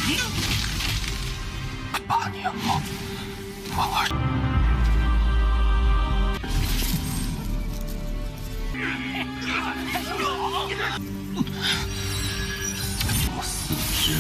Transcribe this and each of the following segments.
8年后，我四肢。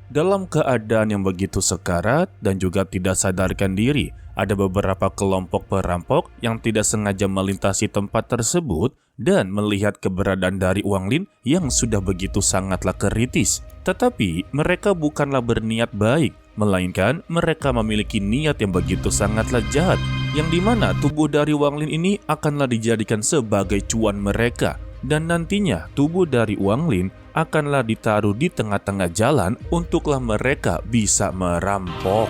Dalam keadaan yang begitu sekarat dan juga tidak sadarkan diri, ada beberapa kelompok perampok yang tidak sengaja melintasi tempat tersebut dan melihat keberadaan dari Wang Lin yang sudah begitu sangatlah kritis. Tetapi mereka bukanlah berniat baik, melainkan mereka memiliki niat yang begitu sangatlah jahat, yang dimana tubuh dari Wang Lin ini akanlah dijadikan sebagai cuan mereka. Dan nantinya tubuh dari Wang Lin akanlah ditaruh di tengah-tengah jalan untuklah mereka bisa merampok.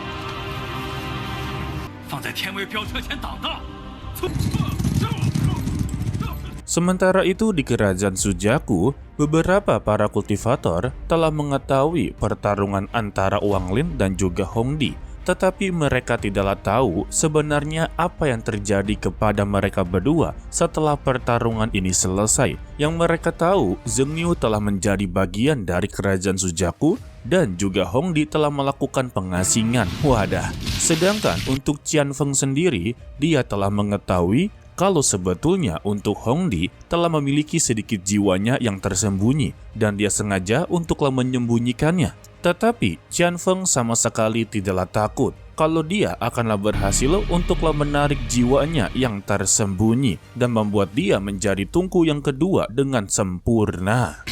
Sementara itu di kerajaan Sujaku, beberapa para kultivator telah mengetahui pertarungan antara Wang Lin dan juga Hongdi. Tetapi mereka tidaklah tahu sebenarnya apa yang terjadi kepada mereka berdua setelah pertarungan ini selesai. Yang mereka tahu, Zheng Yu telah menjadi bagian dari kerajaan Sujaku dan juga Hongdi telah melakukan pengasingan. Wadah. Sedangkan untuk Qian Feng sendiri, dia telah mengetahui kalau sebetulnya untuk Hongdi telah memiliki sedikit jiwanya yang tersembunyi dan dia sengaja untuklah menyembunyikannya. Tetapi Qian Feng sama sekali tidaklah takut kalau dia akanlah berhasil untuklah menarik jiwanya yang tersembunyi dan membuat dia menjadi Tunku yang kedua dengan sempurna.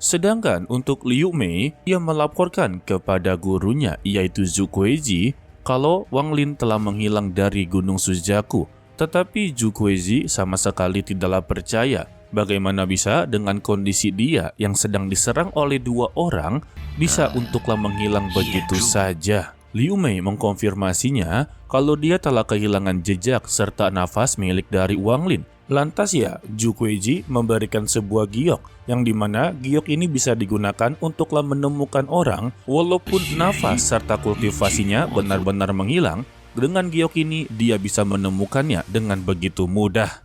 Sedangkan untuk Liu Mei, ia melaporkan kepada gurunya yaitu Zhu Kuiji kalau Wang Lin telah menghilang dari Gunung Sujaku. Tetapi Zhu Kuiji sama sekali tidaklah percaya. Bagaimana bisa dengan kondisi dia yang sedang diserang oleh dua orang bisa untuklah menghilang begitu saja. Liu Mei mengkonfirmasinya kalau dia telah kehilangan jejak serta nafas milik dari Wang Lin. Lantas ya, Zhu Kuiji memberikan sebuah giok yang dimana giok ini bisa digunakan untuklah menemukan orang walaupun nafas serta kultivasinya benar-benar menghilang. Dengan giok ini dia bisa menemukannya dengan begitu mudah.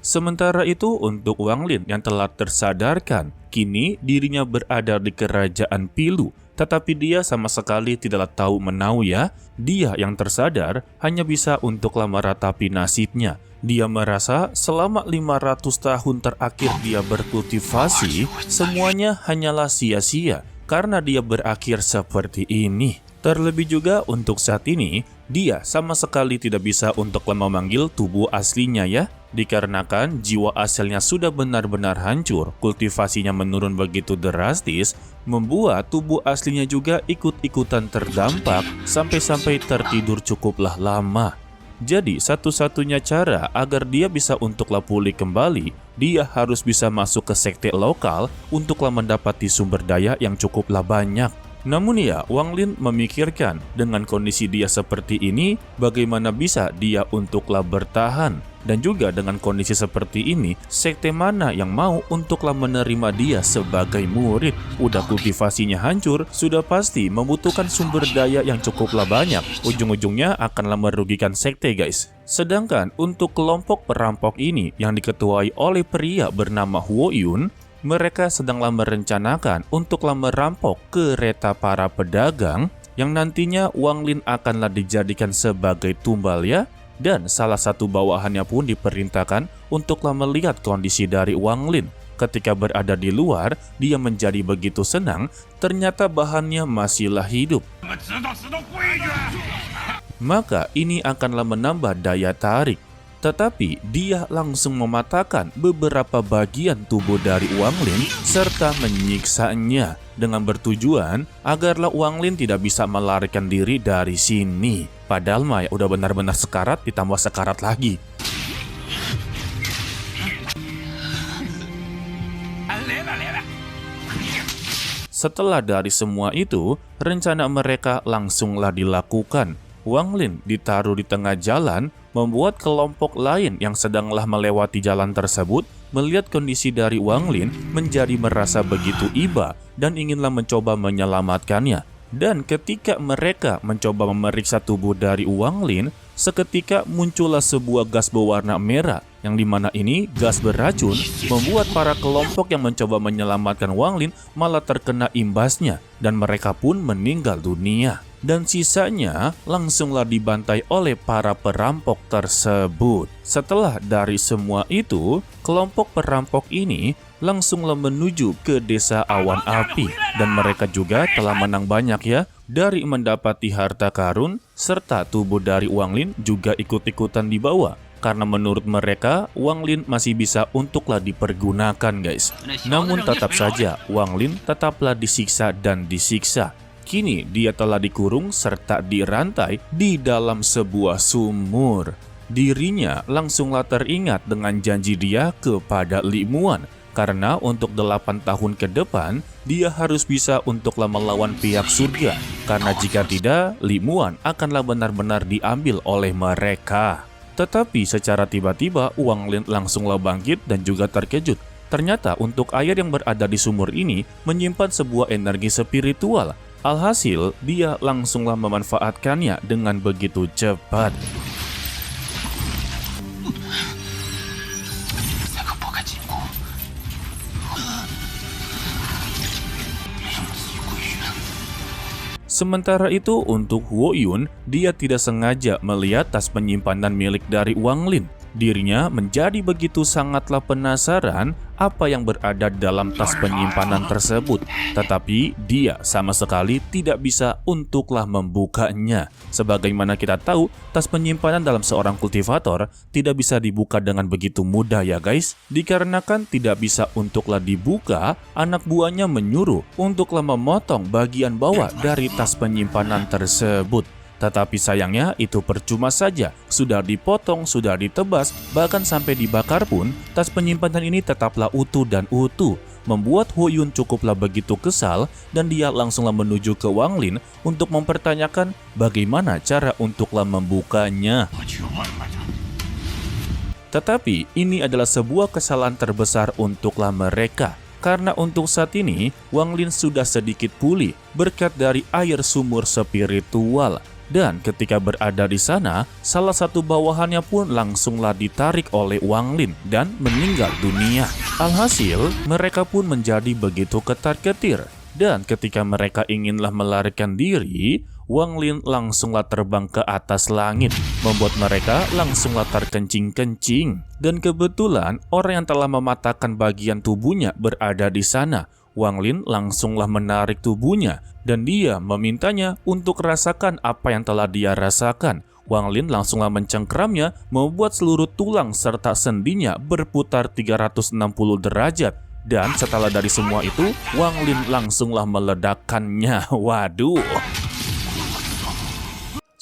Sementara itu untuk Wang Lin yang telah tersadarkan, kini dirinya berada di kerajaan Pilu. Tetapi dia sama sekali tidaklah tahu menau ya. Dia yang tersadar hanya bisa untuklah meratapi nasibnya. Dia merasa selama 500 tahun terakhir dia berkultivasi, semuanya hanyalah sia-sia karena dia berakhir seperti ini. Terlebih juga untuk saat ini, dia sama sekali tidak bisa untuklah memanggil tubuh aslinya ya. Dikarenakan jiwa asalnya sudah benar-benar hancur, kultivasinya menurun begitu drastis, membuat tubuh aslinya juga ikut-ikutan terdampak sampai-sampai tertidur cukuplah lama. Jadi satu-satunya cara agar dia bisa untuklah pulih kembali, dia harus bisa masuk ke sekte lokal untuklah mendapati sumber daya yang cukuplah banyak. Namun ya, Wang Lin memikirkan dengan kondisi dia seperti ini, bagaimana bisa dia untuklah bertahan. Dan juga dengan kondisi seperti ini, sekte mana yang mau untuklah menerima dia sebagai murid? Udah kultivasinya hancur, sudah pasti membutuhkan sumber daya yang cukuplah banyak. Ujung-ujungnya akanlah merugikan sekte guys. Sedangkan untuk kelompok perampok ini yang diketuai oleh pria bernama Huo Yun, mereka sedanglah merencanakan untuklah merampok kereta para pedagang yang nantinya Wang Lin akanlah dijadikan sebagai tumbal ya. Dan salah satu bawahannya pun diperintahkan untuklah melihat kondisi dari Wang Lin. Ketika berada di luar, dia menjadi begitu senang, ternyata bahannya masihlah hidup. Maka ini akanlah menambah daya tarik. Tetapi dia langsung mematahkan beberapa bagian tubuh dari Wang Lin serta menyiksanya dengan bertujuan agarlah Wang Lin tidak bisa melarikan diri dari sini. Padahal mah ya udah benar-benar sekarat ditambah sekarat lagi. Setelah dari semua itu, rencana mereka langsunglah dilakukan. Wang Lin ditaruh di tengah jalan, membuat kelompok lain yang sedanglah melewati jalan tersebut melihat kondisi dari Wang Lin menjadi merasa begitu iba dan inginlah mencoba menyelamatkannya. Dan ketika mereka mencoba memeriksa tubuh dari Wang Lin, seketika muncullah sebuah gas berwarna merah, yang dimana ini gas beracun membuat para kelompok yang mencoba menyelamatkan Wang Lin malah terkena imbasnya, dan mereka pun meninggal dunia. Dan sisanya langsunglah dibantai oleh para perampok tersebut. Setelah dari semua itu, kelompok perampok ini langsunglah menuju ke desa Awan Api, dan mereka juga telah menang banyak ya, dari mendapati harta karun, serta tubuh dari Wang Lin juga ikut-ikutan dibawa. Karena menurut mereka, Wang Lin masih bisa untuklah dipergunakan guys. Namun tetap saja, Wang Lin tetaplah disiksa dan disiksa. Kini dia telah dikurung serta dirantai di dalam sebuah sumur. Dirinya langsunglah teringat dengan janji dia kepada Li Muan. Karena untuk 8 tahun ke depan, dia harus bisa untuklah melawan pihak surga. Karena jika tidak, Li Muan akanlah benar-benar diambil oleh mereka. Tetapi secara tiba-tiba, Wang Lin langsunglah bangkit dan juga terkejut. Ternyata untuk air yang berada di sumur ini menyimpan sebuah energi spiritual. Alhasil, dia langsunglah memanfaatkannya dengan begitu cepat. Sementara itu untuk Huo Yun, dia tidak sengaja melihat tas penyimpanan milik dari Wang Lin. Dirinya menjadi begitu sangatlah penasaran apa yang berada dalam tas penyimpanan tersebut. Tetapi dia sama sekali tidak bisa untuklah membukanya. Sebagaimana kita tahu, tas penyimpanan dalam seorang kultivator tidak bisa dibuka dengan begitu mudah ya guys. Dikarenakan tidak bisa untuklah dibuka, anak buahnya menyuruh untuklah memotong bagian bawah dari tas penyimpanan tersebut. Tetapi sayangnya itu percuma saja, sudah dipotong, sudah ditebas, bahkan sampai dibakar pun, tas penyimpanan ini tetaplah utuh dan utuh. Membuat Huo Yun cukuplah begitu kesal, dan dia langsunglah menuju ke Wang Lin untuk mempertanyakan bagaimana cara untuklah membukanya. Tetapi ini adalah sebuah kesalahan terbesar untuklah mereka. Karena untuk saat ini, Wang Lin sudah sedikit pulih berkat dari air sumur spiritual. Dan ketika berada di sana, salah satu bawahannya pun langsunglah ditarik oleh Wang Lin dan meninggal dunia. Alhasil, mereka pun menjadi begitu ketar-ketir. Dan ketika mereka inginlah melarikan diri, Wang Lin langsunglah terbang ke atas langit, membuat mereka langsunglah terkencing-kencing. Dan kebetulan orang yang telah mematahkan bagian tubuhnya berada di sana. Wang Lin langsunglah menarik tubuhnya dan dia memintanya untuk rasakan apa yang telah dia rasakan. Wang Lin langsunglah mencengkramnya, membuat seluruh tulang serta sendinya berputar 360 derajat. Dan setelah dari semua itu, Wang Lin langsunglah meledakkannya. Waduh.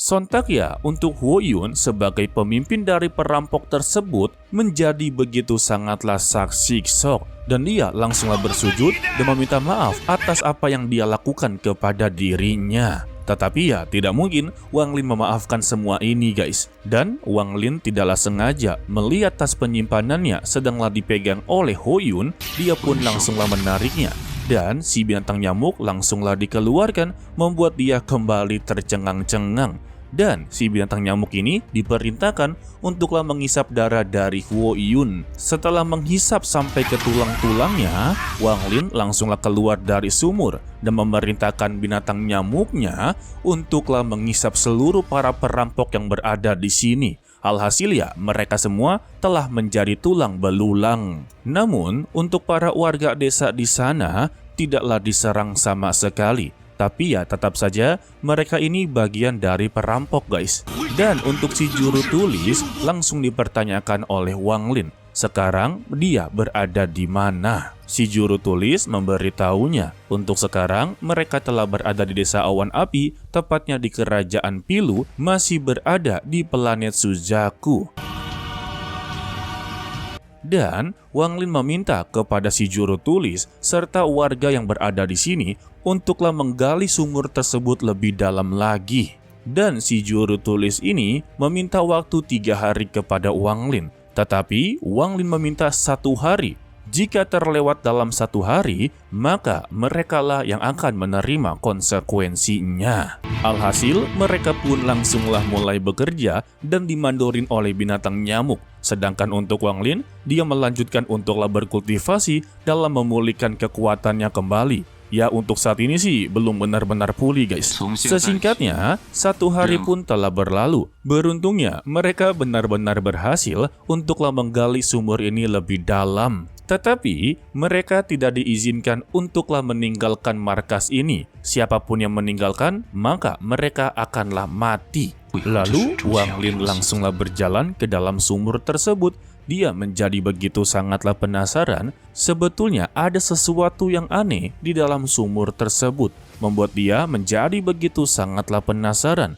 Sontak ya, untuk Huo Yun sebagai pemimpin dari perampok tersebut menjadi begitu sangatlah saksiksok. Dan dia langsunglah bersujud dan meminta maaf atas apa yang dia lakukan kepada dirinya. Tetapi ya tidak mungkin Wang Lin memaafkan semua ini guys. Dan Wang Lin tidaklah sengaja melihat tas penyimpanannya sedanglah dipegang oleh Huo Yun. Dia pun langsunglah menariknya. Dan si binatang nyamuk langsunglah dikeluarkan, membuat dia kembali tercengang-cengang. Dan si binatang nyamuk ini diperintahkan untuklah menghisap darah dari Huo Yun. Setelah menghisap sampai ke tulang-tulangnya, Wang Lin langsunglah keluar dari sumur dan memerintahkan binatang nyamuknya untuklah menghisap seluruh para perampok yang berada di sini. Alhasil ya, mereka semua telah menjadi tulang belulang. Namun, untuk para warga desa di sana tidaklah diserang sama sekali. Tapi ya tetap saja mereka ini bagian dari perampok guys. Dan untuk si juru tulis langsung dipertanyakan oleh Wang Lin. Sekarang dia berada di mana? Si juru tulis memberitahunya. Untuk sekarang mereka telah berada di desa Awan Api, tepatnya di kerajaan Pilu, masih berada di planet Suzaku. Dan Wang Lin meminta kepada si juru tulis serta warga yang berada di sini untuklah menggali sumur tersebut lebih dalam lagi. Dan si juru tulis ini meminta waktu 3 hari kepada Wang Lin. Tetapi Wang Lin meminta 1 hari. Jika terlewat dalam 1 hari, maka merekalah yang akan menerima konsekuensinya. Alhasil, mereka pun langsunglah mulai bekerja dan dimandorin oleh binatang nyamuk. Sedangkan untuk Wang Lin, dia melanjutkan untuklah berkultivasi dalam memulihkan kekuatannya kembali. Ya, untuk saat ini sih belum benar-benar pulih, guys. Sesingkatnya, 1 hari pun telah berlalu. Beruntungnya, mereka benar-benar berhasil untuklah menggali sumur ini lebih dalam. Tetapi, mereka tidak diizinkan untuklah meninggalkan markas ini. Siapapun yang meninggalkan, maka mereka akanlah mati. Lalu, Wang Lin langsunglah berjalan ke dalam sumur tersebut. Dia menjadi begitu sangatlah penasaran. Sebetulnya ada sesuatu yang aneh di dalam sumur tersebut, membuat dia menjadi begitu sangatlah penasaran.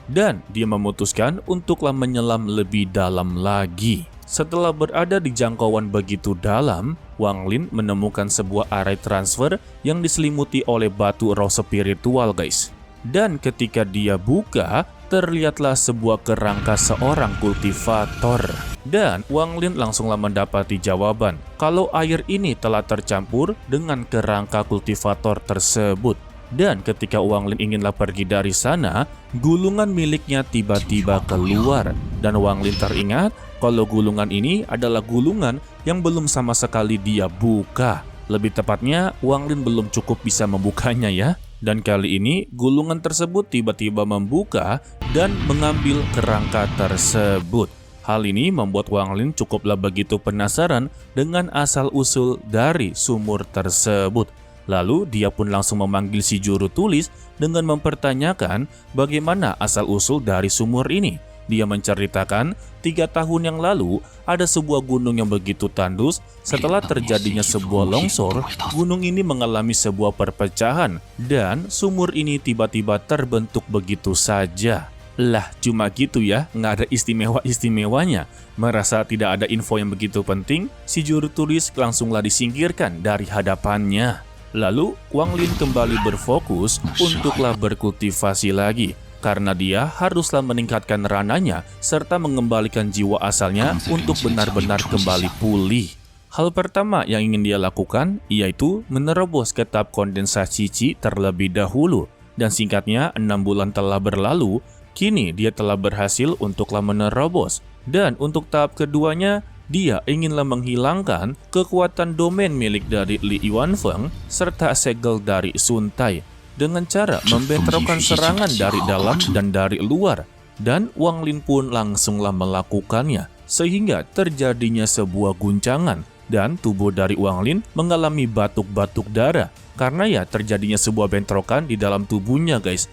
Dan dia memutuskan untuklah menyelam lebih dalam lagi. Setelah berada di jangkauan begitu dalam, Wang Lin menemukan sebuah array transfer yang diselimuti oleh batu roh spiritual, guys. Dan ketika dia buka, terlihatlah sebuah kerangka seorang kultivator. Dan Wang Lin langsunglah mendapati jawaban kalau air ini telah tercampur dengan kerangka kultivator tersebut. Dan ketika Wang Lin inginlah pergi dari sana, gulungan miliknya tiba-tiba keluar. Dan Wang Lin teringat kalau gulungan ini adalah gulungan yang belum sama sekali dia buka. Lebih tepatnya, Wang Lin belum cukup bisa membukanya ya. Dan kali ini gulungan tersebut tiba-tiba membuka dan mengambil kerangka tersebut. Hal ini membuat Wang Lin cukuplah begitu penasaran dengan asal-usul dari sumur tersebut. Lalu dia pun langsung memanggil si juru tulis dengan mempertanyakan bagaimana asal-usul dari sumur ini. Dia menceritakan 3 tahun yang lalu ada sebuah gunung yang begitu tandus. Setelah terjadinya sebuah longsor, gunung ini mengalami sebuah perpecahan dan sumur ini tiba-tiba terbentuk begitu saja. Lah, cuma gitu ya, nggak ada istimewa-istimewanya. Merasa tidak ada info yang begitu penting, si juru tulis langsunglah disingkirkan dari hadapannya. Lalu, Wang Lin kembali berfokus untuklah berkultivasi lagi. Karena dia haruslah meningkatkan rananya serta mengembalikan jiwa asalnya untuk benar-benar kembali pulih. Hal pertama yang ingin dia lakukan yaitu menerobos ke tahap kondensasi Qi terlebih dahulu. Dan singkatnya 6 bulan telah berlalu, kini dia telah berhasil untuklah menerobos. Dan untuk tahap keduanya, dia inginlah menghilangkan kekuatan domain milik dari Li Yuanfeng serta segel dari Sun Tai dengan cara membentrokan serangan dari dalam dan dari luar. Dan Wang Lin pun langsunglah melakukannya, sehingga terjadinya sebuah guncangan dan tubuh dari Wang Lin mengalami batuk-batuk darah karena ya terjadinya sebuah bentrokan di dalam tubuhnya, guys.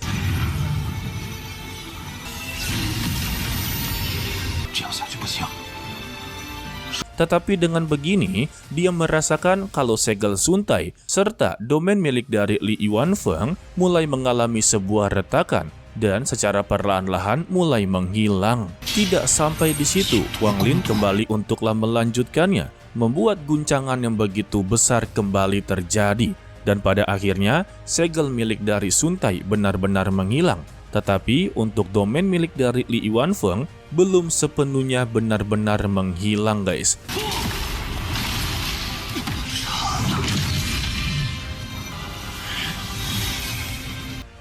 Tetapi dengan begini, dia merasakan kalau segel Sun Tai serta domain milik dari Li Yuanfeng mulai mengalami sebuah retakan dan secara perlahan-lahan mulai menghilang. Tidak sampai di situ, Wang Lin kembali untuklah melanjutkannya, membuat guncangan yang begitu besar kembali terjadi. Dan pada akhirnya, segel milik dari Sun Tai benar-benar menghilang. Tetapi untuk domain milik dari Li Yuanfeng belum sepenuhnya benar-benar menghilang, guys.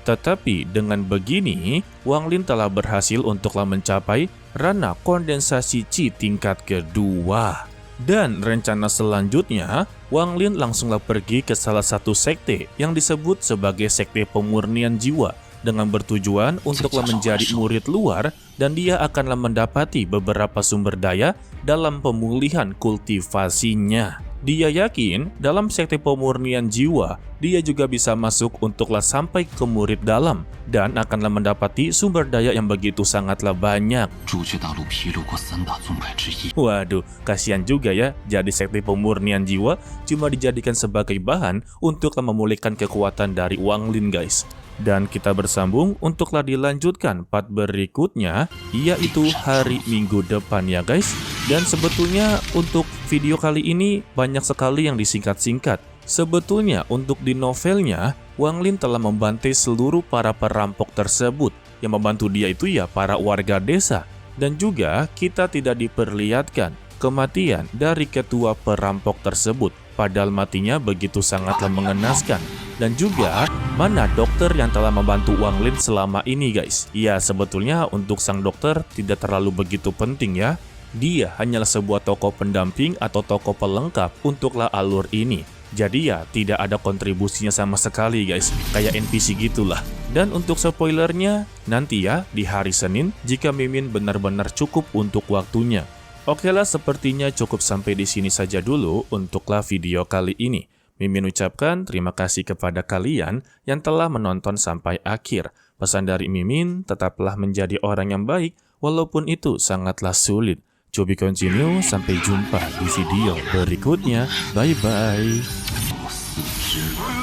Tetapi dengan begini, Wang Lin telah berhasil untuklah mencapai ranah kondensasi Qi tingkat kedua. Dan rencana selanjutnya, Wang Lin langsunglah pergi ke salah satu sekte yang disebut sebagai sekte pemurnian jiwa, dengan bertujuan untuklah menjadi murid luar dan dia akanlah mendapati beberapa sumber daya dalam pemulihan kultivasinya. Dia yakin dalam sekte pemurnian jiwa, dia juga bisa masuk untuklah sampai ke murid dalam dan akanlah mendapati sumber daya yang begitu sangatlah banyak. Waduh, kasihan juga ya, jadi sekte pemurnian jiwa cuma dijadikan sebagai bahan untuklah memulihkan kekuatan dari Wang Lin, guys. Dan kita bersambung untuklah dilanjutkan part berikutnya, yaitu hari Minggu depan ya guys. Dan sebetulnya untuk video kali ini banyak sekali yang disingkat-singkat. Sebetulnya untuk di novelnya, Wang Lin telah membantai seluruh para perampok tersebut. Yang membantu dia itu ya para warga desa. Dan juga kita tidak diperlihatkan kematian dari ketua perampok tersebut. Padahal matinya begitu sangatlah mengenaskan. Dan juga, mana dokter yang telah membantu Wang Lin selama ini guys? Ya, sebetulnya untuk sang dokter tidak terlalu begitu penting ya. Dia hanyalah sebuah tokoh pendamping atau tokoh pelengkap untuklah alur ini. Jadi ya, tidak ada kontribusinya sama sekali guys. Kayak NPC gitulah. Dan untuk spoilernya, nanti ya di hari Senin jika Mimin benar-benar cukup untuk waktunya. Oke lah, sepertinya cukup sampai di sini saja dulu untuklah video kali ini. Mimin ucapkan terima kasih kepada kalian yang telah menonton sampai akhir. Pesan dari Mimin, tetaplah menjadi orang yang baik walaupun itu sangatlah sulit. To be continue, sampai jumpa di video berikutnya. Bye-bye. 我四肢。